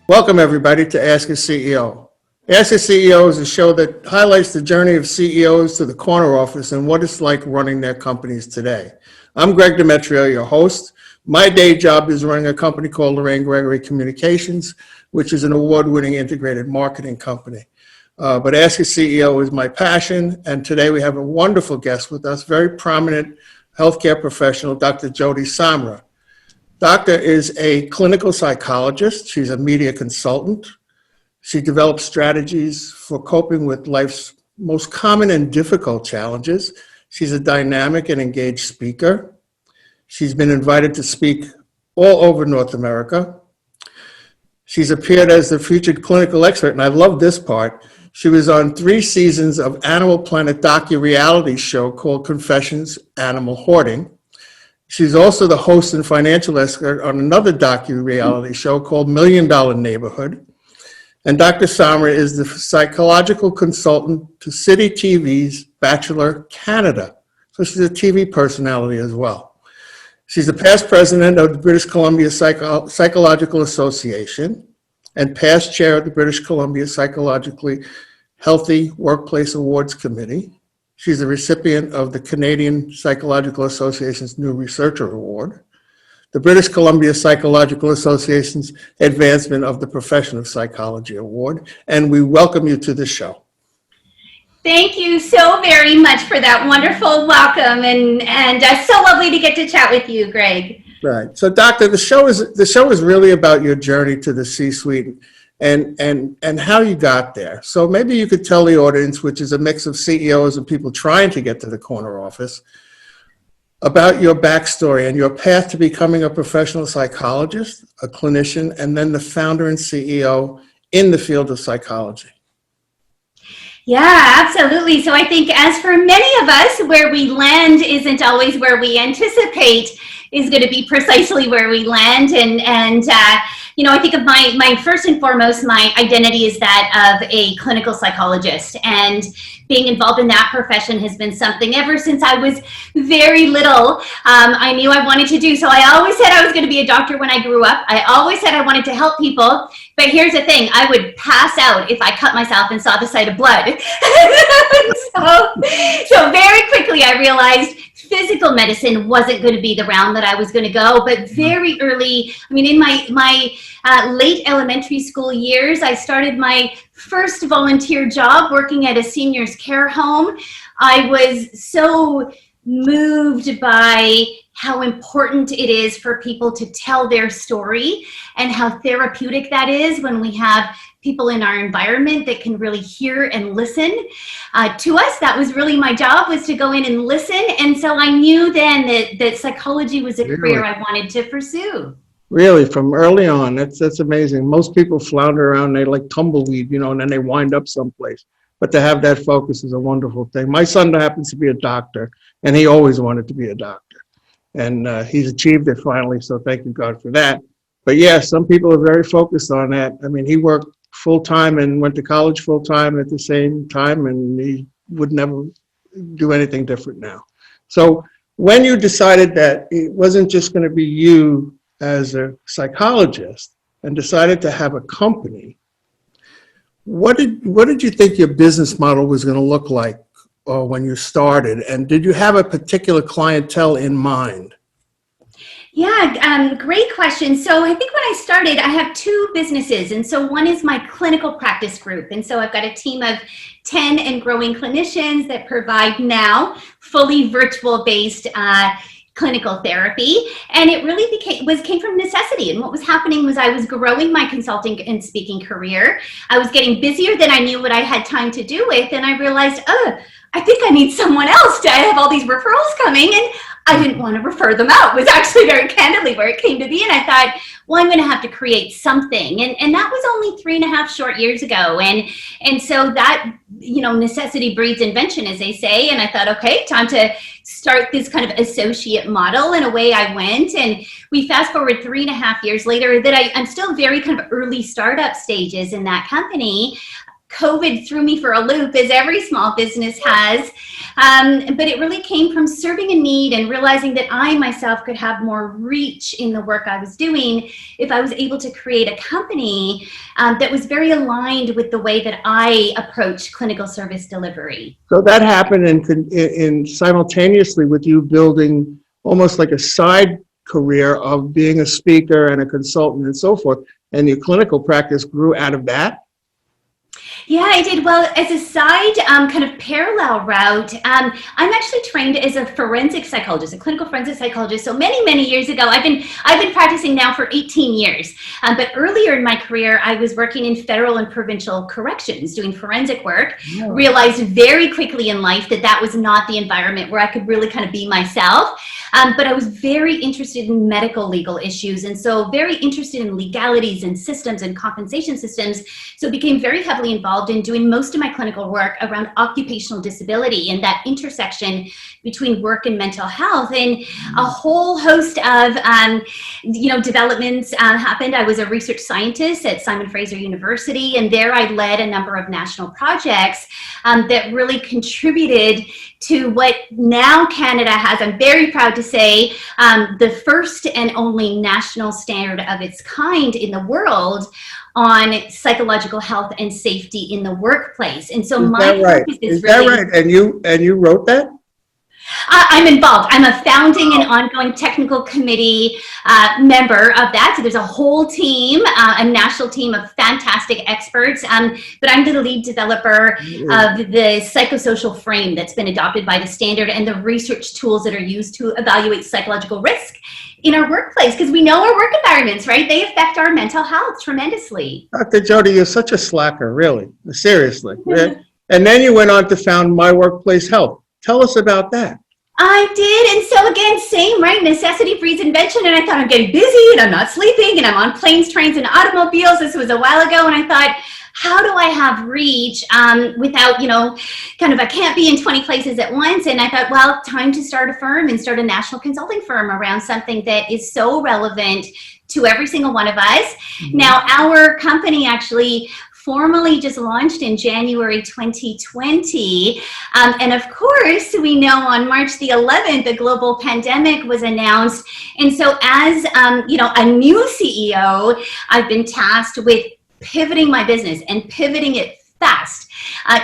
Welcome, everybody, to Ask a CEO. Ask a CEO is a show that highlights the journey of CEOs to the corner office and what it's like running their companies today. I'm Greg Demetrio, your host. My day job is running a company called Lorraine Gregory Communications, which is an award-winning integrated marketing company. But Ask a CEO is my passion, and today we have a wonderful guest with us, very prominent healthcare professional, Dr. Joti Samra. Doctor is a clinical psychologist. She's a media consultant. She develops strategies for coping with life's most common and difficult challenges. She's a dynamic and engaged speaker. She's been invited to speak all over North America. She's appeared as the featured clinical expert, and I love this part. She was on 3 seasons of Animal Planet docu-reality show called Confessions: Animal Hoarding. She's also the host and financial expert on another docu-reality show called $1 Million Neighborhood. And Dr. Samra is the psychological consultant to City TV's Bachelor Canada. So she's a TV personality as well. She's the past president of the British Columbia Psychological Association and past chair of the British Columbia Psychologically Healthy Workplace Awards Committee. She's a recipient of the Canadian Psychological Association's New Researcher Award, the British Columbia Psychological Association's Advancement of the Profession of Psychology Award, and we welcome you to the show. Thank you so very much for that wonderful welcome, and so lovely to get to chat with you, Greg. Right. So, Doctor, the show is really about your journey to the C-suite and how you got there. So maybe you could tell the audience, which is a mix of CEOs and people trying to get to the corner office, about your backstory and your path to becoming a professional psychologist, a clinician, and then the founder and CEO in the field of psychology. Yeah, absolutely. So I think, as for many of us, where we land isn't always where we anticipate is going to be precisely where we land. And I think of my first and foremost, my identity is that of a clinical psychologist, and being involved in that profession has been something ever since I was very little. I knew I wanted to do. So I always said I was going to be a doctor when I grew up. I always said I wanted to help people. But here's the thing, I would pass out if I cut myself and saw the sight of blood. so very quickly I realized physical medicine wasn't going to be the round that I was going to go. But very early, in my late elementary school years, I started my first volunteer job working at a seniors care home. I was so moved by how important it is for people to tell their story and how therapeutic that is when we have people in our environment that can really hear and listen to us. That was really my job, was to go in and listen. And so I knew then that psychology was a career I wanted to pursue. Really, from early on, that's amazing. Most people flounder around, they like tumbleweed, and then they wind up someplace. But to have that focus is a wonderful thing. My son happens to be a doctor, and he always wanted to be a doctor. And he's achieved it finally, so thank you, God, for that. But yeah, some people are very focused on that. He worked full-time and went to college full-time at the same time, and he would never do anything different now. So when you decided that it wasn't just going to be you as a psychologist and decided to have a company, what did you think your business model was going to look like when you started? And did you have a particular clientele in mind? Yeah, great question. So I think when I started, I have 2 businesses. And so one is my clinical practice group. And so I've got a team of 10 and growing clinicians that provide now fully virtual-based clinical therapy. And it really came from necessity. And what was happening was I was growing my consulting and speaking career. I was getting busier than I knew what I had time to do with. And I realized, I think I need someone else. I have all these referrals coming, and I didn't want to refer them out, was actually very candidly where it came to be. And I thought, well, I'm going to have to create something. And that was only 3.5 short years ago. And so that, necessity breeds invention, as they say. And I thought, okay, time to start this kind of associate model. And away I went. And we fast forward 3.5 years later, that I'm still very kind of early startup stages in that company, COVID threw me for a loop, as every small business has. But it really came from serving a need and realizing that I myself could have more reach in the work I was doing if I was able to create a company that was very aligned with the way that I approach clinical service delivery. So that happened in simultaneously with you building almost like a side career of being a speaker and a consultant and so forth, and your clinical practice grew out of that? Yeah, I did. Well, as a side kind of parallel route, I'm actually trained as a forensic psychologist, a clinical forensic psychologist. So many years ago, I've been practicing now for 18 years. But earlier in my career, I was working in federal and provincial corrections, doing forensic work. Yeah. Realized very quickly in life that that was not the environment where I could really kind of be myself. But I was very interested in medical legal issues, and so very interested in legalities and systems and compensation systems. So became very heavily involved in doing most of my clinical work around occupational disability and that intersection between work and mental health. And a whole host of developments happened. I was a research scientist at Simon Fraser University, and there I led a number of national projects that really contributed to what now Canada has, I'm very proud to say, the first and only national standard of its kind in the world on psychological health and safety in the workplace. And so my focus is really... Is that right? And you wrote that? I'm involved. I'm a founding and ongoing technical committee member of that. So there's a whole team, a national team of fantastic experts. But I'm the lead developer of the psychosocial frame that's been adopted by the standard and the research tools that are used to evaluate psychological risk in our workplace, because we know our work environments, right? They affect our mental health tremendously. Dr. Joti, you're such a slacker, really, seriously. And then you went on to found My Workplace Health. Tell us about that. I did, and so again, same, right? Necessity breeds invention, and I thought I'm getting busy, and I'm not sleeping, and I'm on planes, trains, and automobiles. This was a while ago, and I thought, how do I have reach without, I can't be in 20 places at once. And I thought, well, time to start a firm and start a national consulting firm around something that is so relevant to every single one of us. Mm-hmm. Now, our company actually formally just launched in January 2020. And of course, we know on March the 11th, the global pandemic was announced. And so as, a new CEO, I've been tasked with pivoting my business and pivoting it fast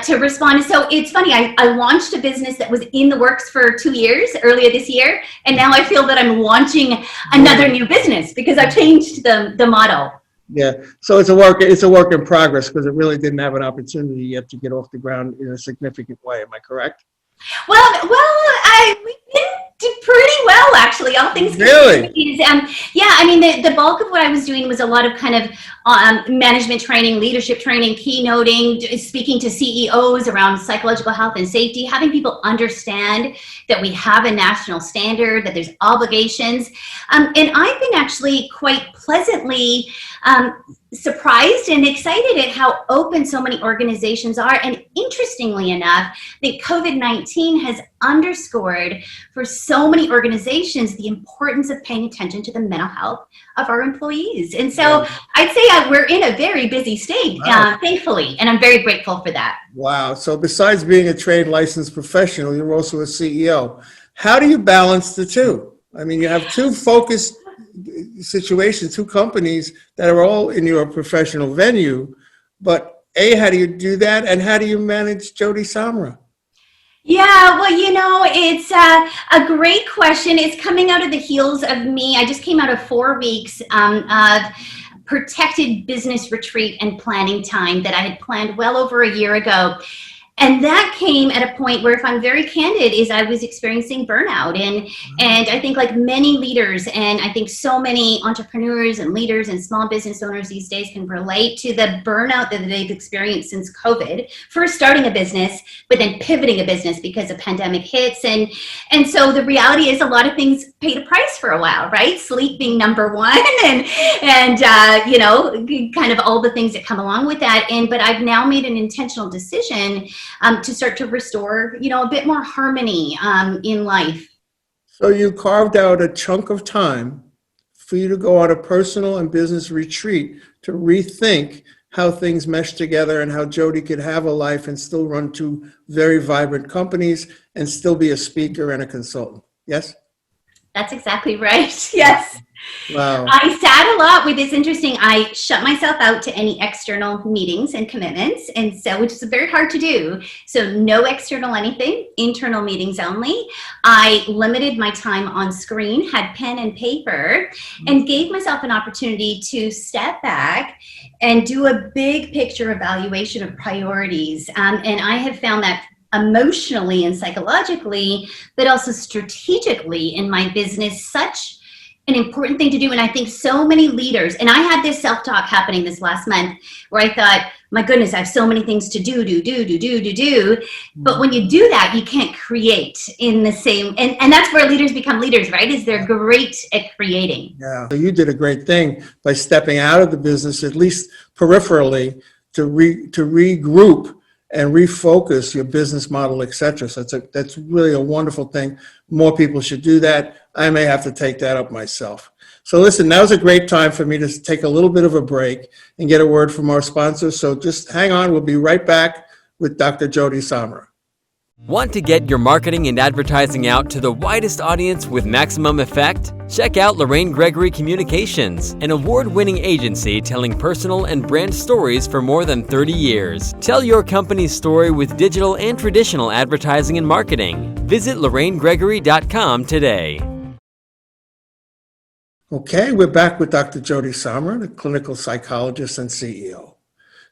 to respond. So it's funny, I launched a business that was in the works for 2 years earlier this year. And now I feel that I'm launching another new business because I've changed the model. Yeah, so it's a work in progress because it really didn't have an opportunity yet to get off the ground in a significant way. Am I correct? Well, we've been pretty well, actually, all things considered. Really? The bulk of what I was doing was a lot of kind of management training, leadership training, keynoting, speaking to CEOs around psychological health and safety, having people understand that we have a national standard, that there's obligations. And I've been actually quite pleasantly surprised and excited at how open so many organizations are. And interestingly enough, I think COVID-19 has underscored for so many organizations the importance of paying attention to the mental health of our employees. And so I'd say we're in a very busy state, thankfully, and I'm very grateful for that. Wow. So besides being a trained licensed professional, you're also a CEO. How do you balance the two? I mean, you have two focused situations, two companies that are all in your professional venue, but how do you do that? And how do you manage Joti Samra? Yeah, well, it's a great question. It's coming out of the heels of me. I just came out of 4 weeks of protected business retreat and planning time that I had planned well over a year ago. And that came at a point where, if I'm very candid, is I was experiencing burnout. And I think like many leaders, and I think so many entrepreneurs and leaders and small business owners these days can relate to the burnout that they've experienced since COVID, first starting a business, but then pivoting a business because a pandemic hits. And so the reality is a lot of things paid a price for a while, right? Sleep being number one and kind of all the things that come along with that. But I've now made an intentional decision to start to restore, a bit more harmony in life. So you carved out a chunk of time for you to go on a personal and business retreat to rethink how things mesh together and how Joti could have a life and still run two very vibrant companies and still be a speaker and a consultant. Yes? That's exactly right. Yes. Wow. I sat a lot with this interesting. I shut myself out to any external meetings and commitments, and so which is very hard to do. So no external anything, internal meetings only. I limited my time on screen, had pen and paper, and gave myself an opportunity to step back and do a big picture evaluation of priorities. And I have found that emotionally and psychologically, but also strategically in my business, such an important thing to do. And I think so many leaders, and I had this self-talk happening this last month where I thought, my goodness, I have so many things to do. But when you do that, you can't create in the same, and that's where leaders become leaders, right? Is they're great at creating. Yeah. So you did a great thing by stepping out of the business, at least peripherally, to regroup and refocus your business model, et cetera. So that's really a wonderful thing. More people should do that. I may have to take that up myself. So listen, now's a great time for me to take a little bit of a break and get a word from our sponsors. So just hang on. We'll be right back with Dr. Joti Samra. Want to get your marketing and advertising out to the widest audience with maximum effect? Check out Lorraine Gregory Communications, an award-winning agency telling personal and brand stories for more than 30 years. Tell your company's story with digital and traditional advertising and marketing. Visit LorraineGregory.com today. Okay, we're back with Dr. Joti Samra, the clinical psychologist and CEO.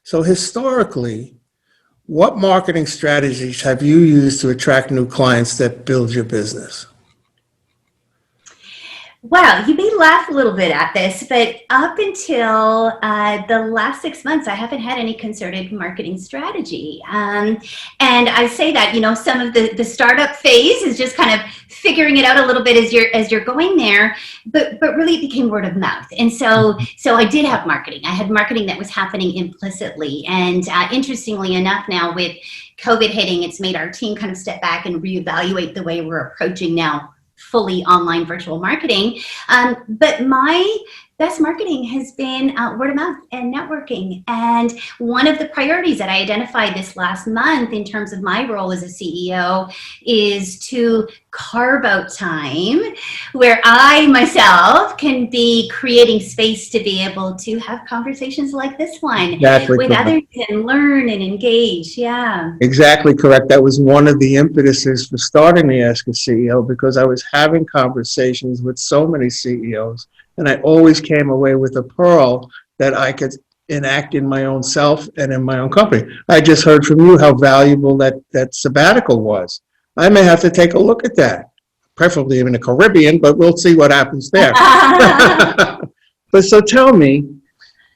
So historically, what marketing strategies have you used to attract new clients that build your business? Well, you may laugh a little bit at this, but up until the last 6 months, I haven't had any concerted marketing strategy. And I say that, some of the startup phase is just kind of figuring it out a little bit as you're going there, but really it became word of mouth. And so I did have marketing. I had marketing that was happening implicitly. And interestingly enough, now with COVID hitting, it's made our team kind of step back and reevaluate the way we're approaching now fully online virtual marketing. But my best marketing has been word of mouth and networking. And one of the priorities that I identified this last month in terms of my role as a CEO is to carve out time where I myself can be creating space to be able to have conversations like this one with others and learn and engage. Yeah. Exactly correct. That was one of the impetuses for starting the Ask a CEO, because I was having conversations with so many CEOs, and I always came away with a pearl that I could enact in my own self and in my own company. I just heard from you how valuable that sabbatical was. I may have to take a look at that, preferably in the Caribbean, but we'll see what happens there. But so tell me,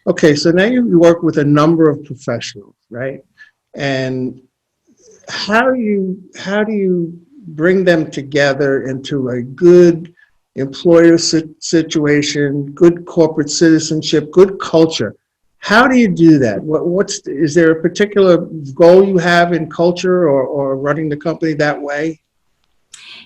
okay, so now you work with a number of professionals, right? And how do you bring them together into a good employer situation, good corporate citizenship, good culture? How do you do that? Is there a particular goal you have in culture or running the company that way?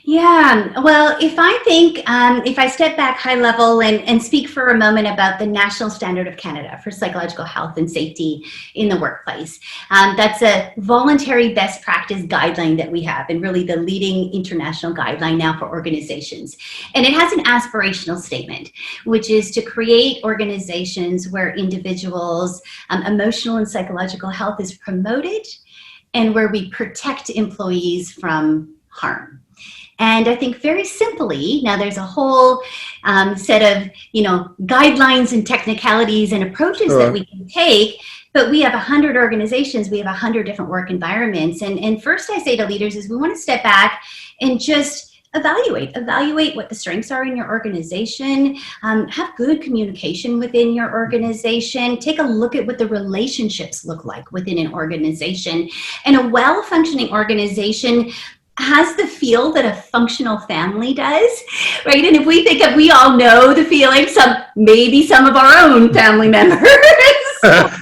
Yeah, well, if I step back high level and speak for a moment about the National Standard of Canada for Psychological Health and Safety in the Workplace, that's a voluntary best practice guideline that we have, and really the leading international guideline now for organizations. And it has an aspirational statement, which is to create organizations where individuals' emotional and psychological health is promoted and where we protect employees from harm. And I think very simply, now there's a whole set of, guidelines and technicalities and approaches that we can take, but we have 100 organizations, we have 100 different work environments. And first I say to leaders is we want to step back and just evaluate what the strengths are in your organization, have good communication within your organization, take a look at what the relationships look like within an organization. And a well-functioning organization has the feel that a functional family does, right? And if we all know the feeling, maybe some of our own family members.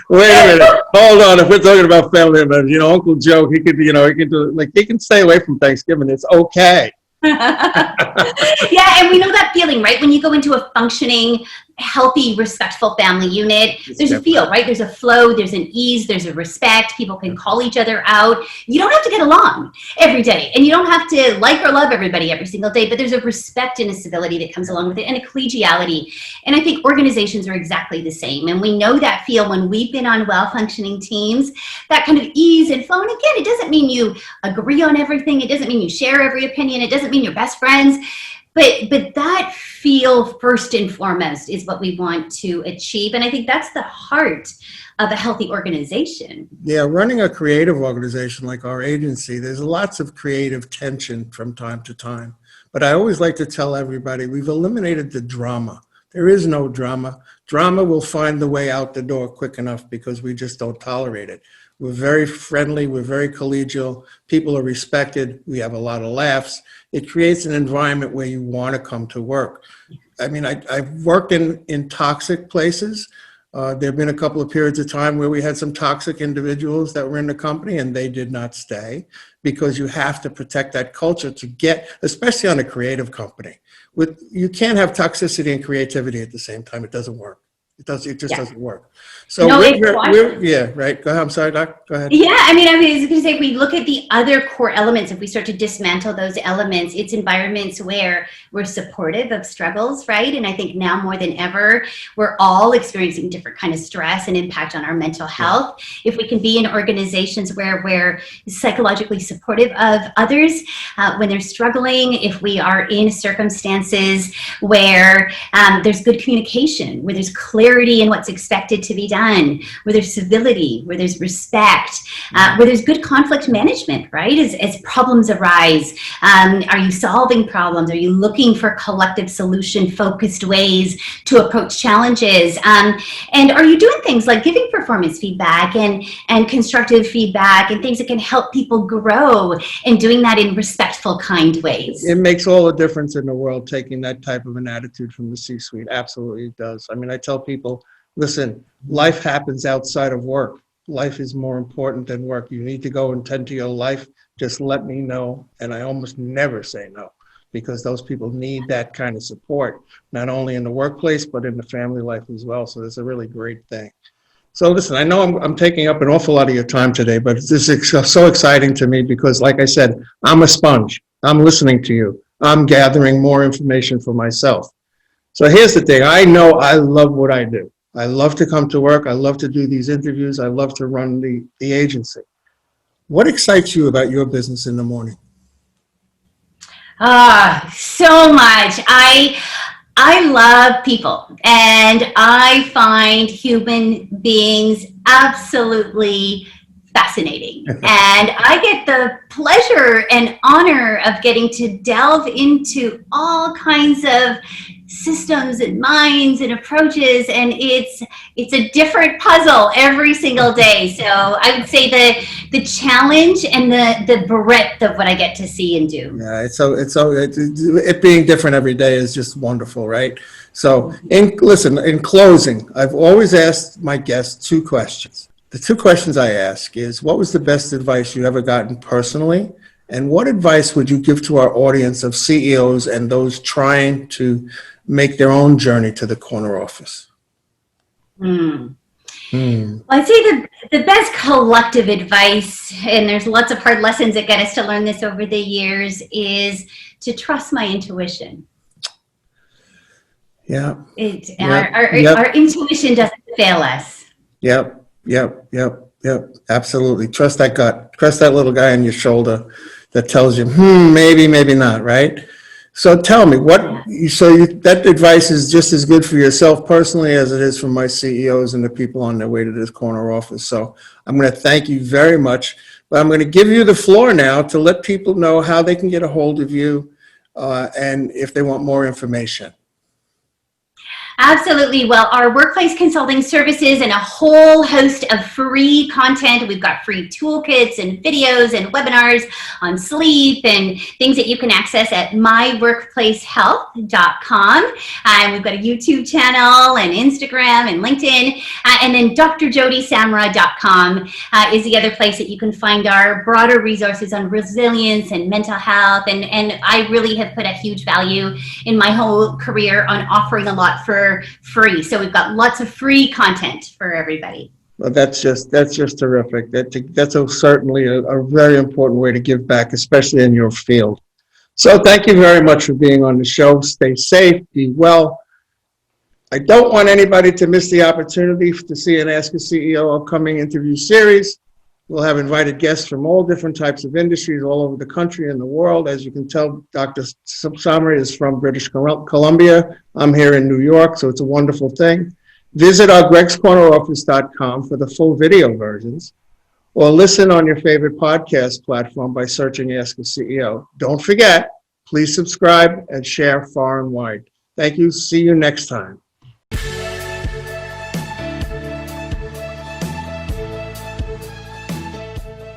Wait a minute, hold on. If we're talking about family members, Uncle Joe, he can stay away from Thanksgiving. It's okay. Yeah, and we know that feeling, right? When you go into a functioning healthy, respectful family unit, there's a feel, right? There's a flow, there's an ease, there's a respect. People can call each other out. You don't have to get along every day, and you don't have to like or love everybody every single day, but there's a respect and a civility that comes along with it, and a collegiality. And I think organizations are exactly the same. And we know that feel when we've been on well-functioning teams, that kind of ease and flow. And again, it doesn't mean you agree on everything. It doesn't mean you share every opinion. It doesn't mean you're best friends. But that feel, first and foremost, is what we want to achieve. And I think that's the heart of a healthy organization. Yeah, running a creative organization like our agency, there's lots of creative tension from time to time. But I always like to tell everybody, we've eliminated the drama. There is no drama. Drama will find the way out the door quick enough because we just don't tolerate it. We're very friendly. We're very collegial. People are respected. We have a lot of laughs. It creates an environment where you want to come to work. I mean, I've worked in toxic places. There have been a couple of periods of time where we had some toxic individuals that were in the company and they did not stay, because you have to protect that culture to get, especially on a creative company. You can't have toxicity and creativity at the same time. It doesn't work. It just doesn't work. So yeah, right. Go ahead. I'm sorry, Doc. Go ahead. Yeah, I was going to say, if we look at the other core elements, if we start to dismantle those elements, it's environments where we're supportive of struggles, right? And I think now more than ever, we're all experiencing different kind of stress and impact on our mental health. Yeah. If we can be in organizations where we're psychologically supportive of others when they're struggling, if we are in circumstances where there's good communication, where there's clarity in what's expected to be done, where there's civility, where there's respect, where there's good conflict management, right? As problems arise, are you solving problems? Are you looking for collective solution-focused ways to approach challenges? And are you doing things like giving performance feedback and constructive feedback and things that can help people grow, and doing that in respectful, kind ways? It makes all the difference in the world, taking that type of an attitude from the C-suite. Absolutely it does. I mean, I tell people, listen, life happens outside of work. Life is more important than work. You need to go and tend to your life. Just let me know. And I almost never say no, because those people need that kind of support, not only in the workplace, but in the family life as well. So that's a really great thing. So listen, I know I'm taking up an awful lot of your time today, but this is so exciting to me because, like I said, I'm a sponge. I'm listening to you. I'm gathering more information for myself. So here's the thing. I know I love what I do. I love to come to work. I love to do these interviews. I love to run the agency. What excites you about your business in the morning? So much. I love people, and I find human beings absolutely fascinating. And I get the pleasure and honor of getting to delve into all kinds of systems and minds and approaches, and it's a different puzzle every single day. So I would say the challenge and the breadth of what I get to see and do. Yeah, it being different every day is just wonderful, right? So in closing, I've always asked my guests two questions. The two questions I ask is, what was the best advice you ever gotten personally? And what advice would you give to our audience of CEOs and those trying to make their own journey to the corner office? Well, I'd say the best collective advice, and there's lots of hard lessons that get us to learn this over the years, is to trust my intuition. Yeah. Our intuition doesn't fail us. Yep. Absolutely. Trust that gut. Trust that little guy on your shoulder that tells you, maybe, maybe not, right? So tell me, that advice is just as good for yourself personally as it is for my CEOs and the people on their way to this corner office. So I'm going to thank you very much, but I'm going to give you the floor now to let people know how they can get a hold of you and if they want more information. Absolutely. Well, our workplace consulting services and a whole host of free content. We've got free toolkits and videos and webinars on sleep and things that you can access at myworkplacehealth.com. And we've got a YouTube channel and Instagram and LinkedIn. And then drjotisamra.com is the other place that you can find our broader resources on resilience and mental health. And I really have put a huge value in my whole career on offering a lot for for free. So we've got lots of free content for everybody. Well, that's just terrific. That's certainly a very important way to give back, especially in your field. So thank you very much for being on the show. Stay safe, be well. I don't want anybody to miss the opportunity to see an Ask a CEO upcoming interview series. We'll have invited guests from all different types of industries all over the country and the world. As you can tell, Dr. Samra is from British Columbia. I'm here in New York, so it's a wonderful thing. Visit our gregscorneroffice.com for the full video versions, or listen on your favorite podcast platform by searching Ask a CEO. Don't forget, please subscribe and share far and wide. Thank you. See you next time.